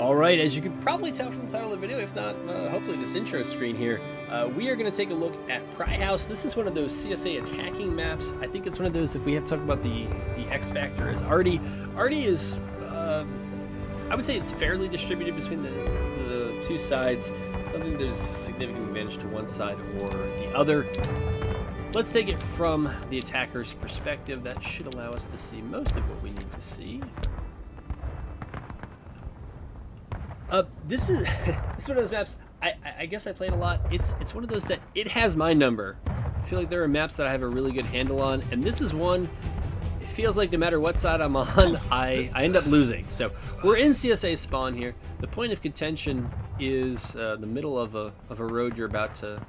Alright, as you can probably tell from the title of the video, if not, hopefully this intro screen here, we are going to take a look at Pry House. This is one of those CSA attacking maps. I think it's one of those, if we have to talk about the X factor, is arty. Arty is, I would say it's fairly distributed between the two sides. I don't think there's significant advantage to one side or the other. Let's take it from the attacker's perspective. That should allow us to see most of what we need to see. This is one of those maps. I guess I played a lot. It's one of those that it has my number. I feel like there are maps that I have a really good handle on, and this is one. It feels like no matter what side I'm on, I end up losing. So we're in CSA spawn here. The point of contention is the middle of a road you're about to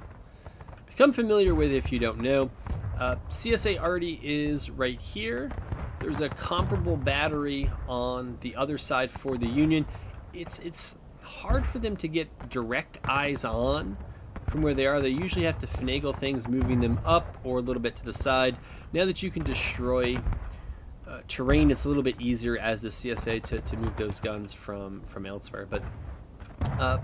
become familiar with if you don't know. CSA arty is right here. There's a comparable battery on the other side for the Union. It's hard for them to get direct eyes on from where they are. They usually have to finagle things, moving them up or a little bit to the side. Now that you can destroy terrain, it's a little bit easier as the CSA to move those guns from elsewhere. But all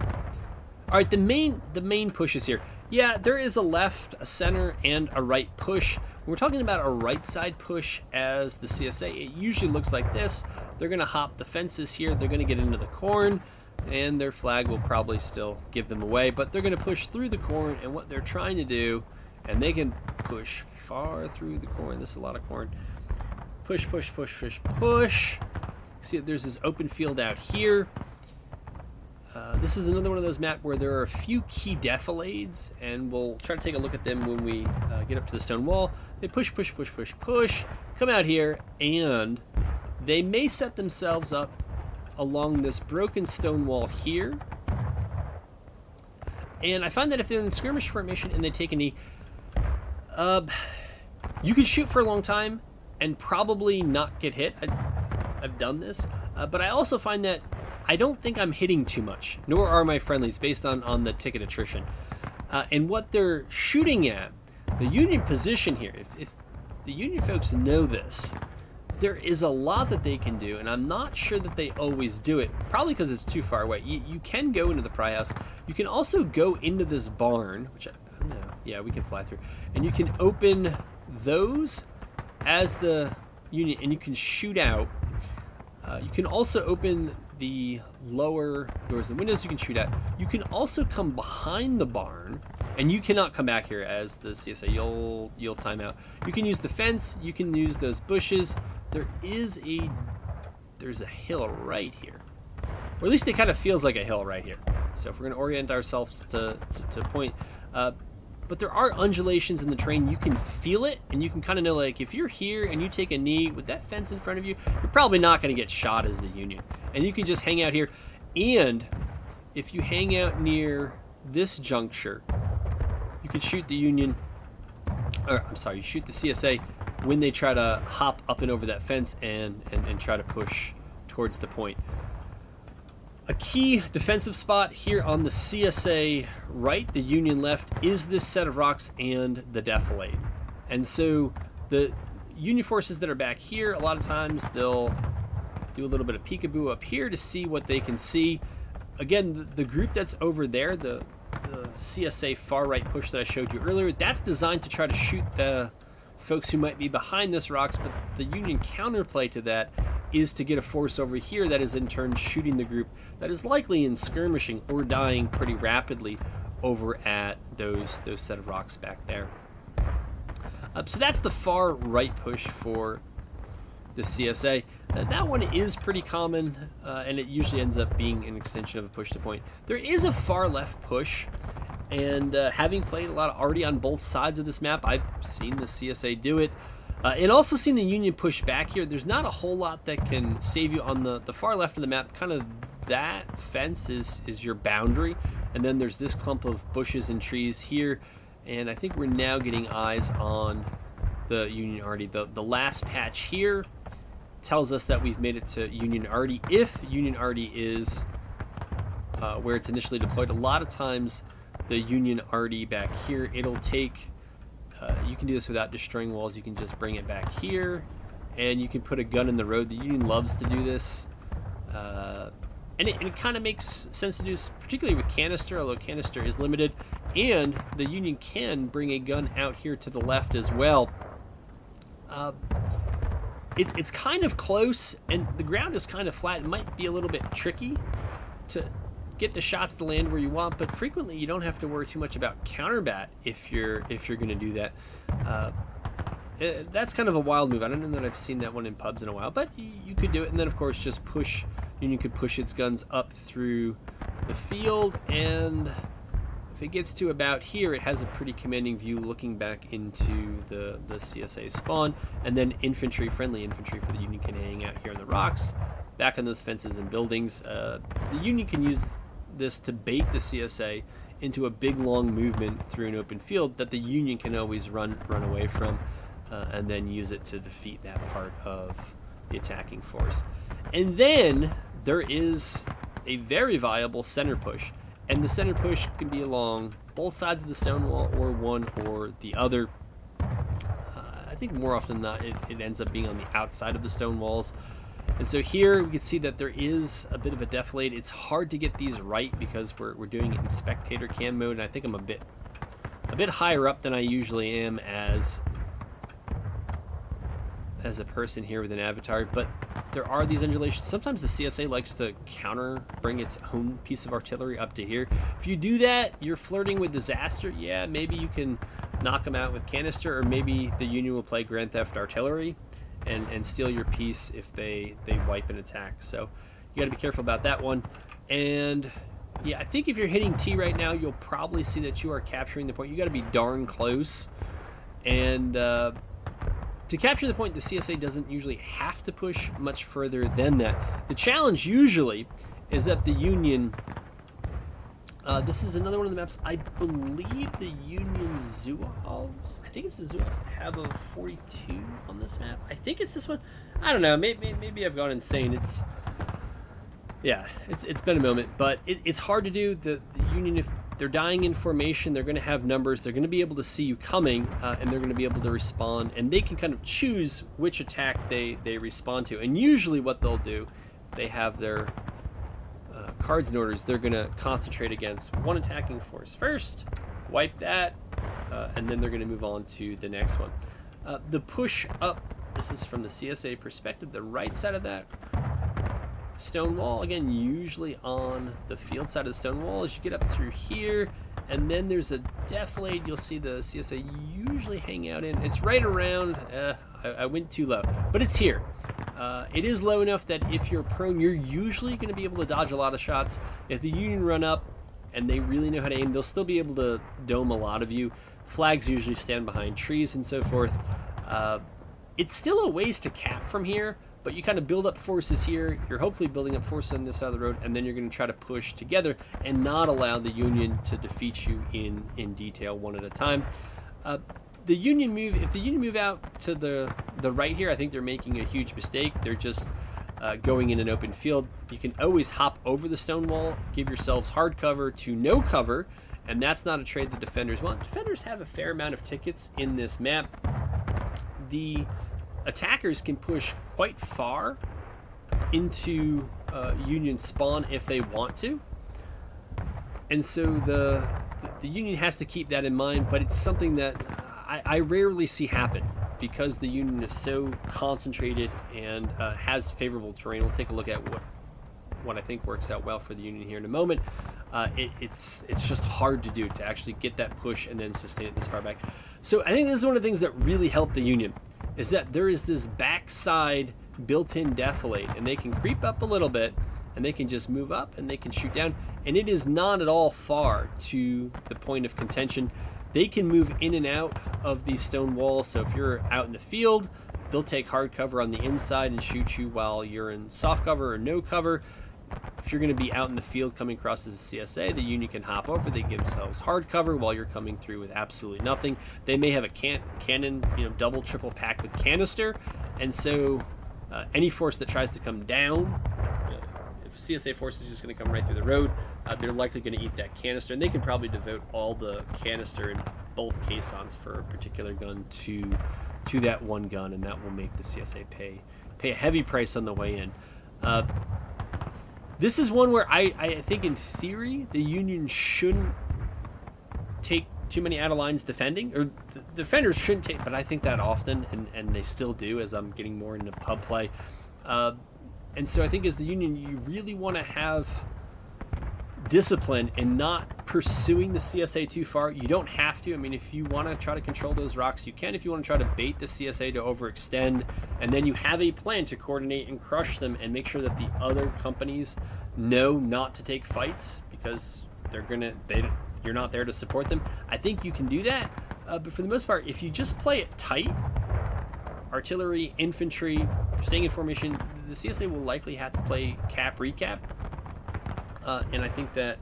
right, the main push is here. Yeah, there is a left, a center, and a right push. When we're talking about a right side push as the CSA, it usually looks like this. They're going to hop the fences here. They're going to get into the corn, and their flag will probably still give them away. But they're going to push through the corn, and what they're trying to do, and they can push far through the corn. This is a lot of corn. Push, push, push, push, push. See, there's this open field out here. This is another one of those maps where there are a few key defilades, and we'll try to take a look at them when we get up to the stone wall. They push, push, push, push, push, come out here, and they may set themselves up along this broken stone wall here. And I find that if they're in skirmish formation and they take a knee, you can shoot for a long time and probably not get hit. I've done this, but I also find that I don't think I'm hitting too much, nor are my friendlies, based on the ticket attrition. And what they're shooting at, the Union position here, if the Union folks know this, there is a lot that they can do, and I'm not sure that they always do it, probably because it's too far away. You can go into the Pry House. You can also go into this barn, which I don't know. Yeah, we can fly through. And you can open those as the Union, and you can shoot out. You can also open the lower doors and windows. You can shoot at. You can also come behind the barn, and you cannot come back here as the CSA. You'll time out. You can use the fence. You can use those bushes. There's a hill right here, or at least it kind of feels like a hill right here. So if we're going to orient ourselves to point, but there are undulations in the terrain. You can feel it, and you can kind of know, like, if you're here and you take a knee with that fence in front of you, you're probably not going to get shot as the Union. And you can just hang out here. And if you hang out near this juncture, you can shoot the Union, or I'm sorry, you shoot the CSA when they try to hop up and over that fence and try to push towards the point. A key defensive spot here on the CSA right, the Union left, is this set of rocks and the defilade. And so the Union forces that are back here, a lot of times they'll do a little bit of peekaboo up here to see what they can see. Again, the group that's over there, the CSA far right push that I showed you earlier, that's designed to try to shoot the folks who might be behind this rocks, but the Union counterplay to that is to get a force over here that is in turn shooting the group that is likely in skirmishing or dying pretty rapidly over at those set of rocks back there. So that's the far right push for the CSA. That one is pretty common, and it usually ends up being an extension of a push to point. There is a far left push, and having played a lot of arty on both sides of this map, I've seen the CSA do it. And also seen the Union push back here. There's not a whole lot that can save you on the far left of the map. Kind of that fence is your boundary. And then there's this clump of bushes and trees here. And I think we're now getting eyes on the Union arty. The last patch here tells us that we've made it to Union arty. If Union arty is where it's initially deployed, a lot of times the Union arty back here, it'll take... you can do this without destroying walls. You can just bring it back here, and you can put a gun in the road. The Union loves to do this. And it kind of makes sense to do, particularly with canister, although canister is limited. And the Union can bring a gun out here to the left as well. It's kind of close, and the ground is kind of flat. It might be a little bit tricky to get the shots to land where you want, but frequently you don't have to worry too much about counterbat if you're going to do that. That's kind of a wild move. I don't know that I've seen that one in pubs in a while, but you could do it. And then, of course, just push. Union could push its guns up through the field, and if it gets to about here, it has a pretty commanding view looking back into the CSA spawn, and then friendly infantry for the Union can hang out here on the rocks, back on those fences and buildings. The Union can use this to bait the CSA into a big long movement through an open field that the Union can always run away from, and then use it to defeat that part of the attacking force. And then there is a very viable center push, and the center push can be along both sides of the stone wall or one or the other. I think more often than not it ends up being on the outside of the stone walls. And so here we can see that there is a bit of a defilade. It's hard to get these right because we're doing it in spectator cam mode, and I think I'm a bit higher up than I usually am as a person here with an avatar, but there are these undulations. Sometimes the CSA likes to bring its own piece of artillery up to here. If you do that, you're flirting with disaster. Yeah, maybe you can knock them out with canister, or maybe the Union will play Grand Theft Artillery and steal your piece if they wipe an attack. So you got to be careful about that one. And yeah, I think if you're hitting T right now, you'll probably see that you are capturing the point. You got to be darn close, and to capture the point, the CSA doesn't usually have to push much further than that. The challenge usually is that the Union, this is another one of the maps, I believe the Union Zouaves, I think it's the Zouaves, have a 42 on this map. I think it's this one. I don't know, maybe I've gone insane. It's been a moment, but it's hard to do. The Union, if they're dying in formation, they're going to have numbers, they're going to be able to see you coming, and they're going to be able to respond, and they can kind of choose which attack they respond to. And usually what they'll do, they have their cards and orders, they're going to concentrate against one attacking force first, wipe that, and then they're going to move on to the next one. The push up, this is from the CSA perspective, the right side of that stone wall, again, usually on the field side of the stone wall. As you get up through here, and then there's a defilade, you'll see the CSA usually hang out in. It's right around, I went too low, but it's here. It is low enough that if you're prone, you're usually going to be able to dodge a lot of shots. If the Union run up and they really know how to aim, they'll still be able to dome a lot of you. Flags usually stand behind trees and so forth. It's still a ways to cap from here, but you kind of build up forces here. You're hopefully building up forces on this side of the road, and then you're going to try to push together and not allow the Union to defeat you in detail one at a time. The Union move, if the Union move out to the right here, I think they're making a huge mistake. They're just going in an open field. You can always hop over the stone wall, give yourselves hard cover to no cover, and that's not a trade the defenders want. Defenders have a fair amount of tickets in this map. The attackers can push quite far into Union spawn if they want to, and so the Union has to keep that in mind, but it's something that I rarely see happen because the Union is so concentrated and has favorable terrain. We'll take a look at what I think works out well for the Union here in a moment. It's just hard to do, to actually get that push and then sustain it this far back. So I think this is one of the things that really helped the Union, is that there is this backside built-in defilade, and they can creep up a little bit, and they can just move up, and they can shoot down, and it is not at all far to the point of contention. They can move in and out of these stone walls, so if you're out in the field, they'll take hard cover on the inside and shoot you while you're in soft cover or no cover. If you're going to be out in the field coming across as a CSA, the Union can hop over. They give themselves hard cover while you're coming through with absolutely nothing. They may have a cannon, double, triple packed with canister, and so any force that tries to come down, if CSA force is just going to come right through the road, they're likely going to eat that canister, and they can probably devote all the canister in both caissons for a particular gun to that one gun, and that will make the CSA pay a heavy price on the way in. This is one where I think in theory the Union shouldn't take too many out of lines defending, or the defenders shouldn't take, but I think that often, and they still do as I'm getting more into pub play. And so I think as the Union, you really want to have discipline in not pursuing the CSA too far. You don't have to. I mean, if you want to try to control those rocks, you can. If you want to try to bait the CSA to overextend, and then you have a plan to coordinate and crush them and make sure that the other companies know not to take fights because you're not there to support them. I think you can do that. But for the most part, if you just play it tight, artillery, infantry, staying in formation, the CSA will likely have to play cap recap. And I think that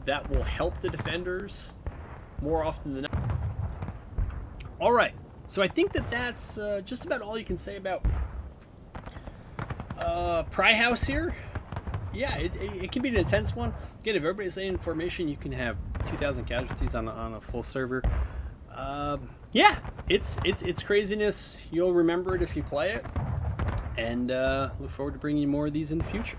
that will help the defenders more often than not. All right, so I think that that's just about all you can say about Pry House here. Yeah, it can be an intense one. Again, if everybody's staying in formation, you can have 2,000 casualties on a full server. Yeah, it's craziness. You'll remember it if you play it, and look forward to bringing you more of these in the future.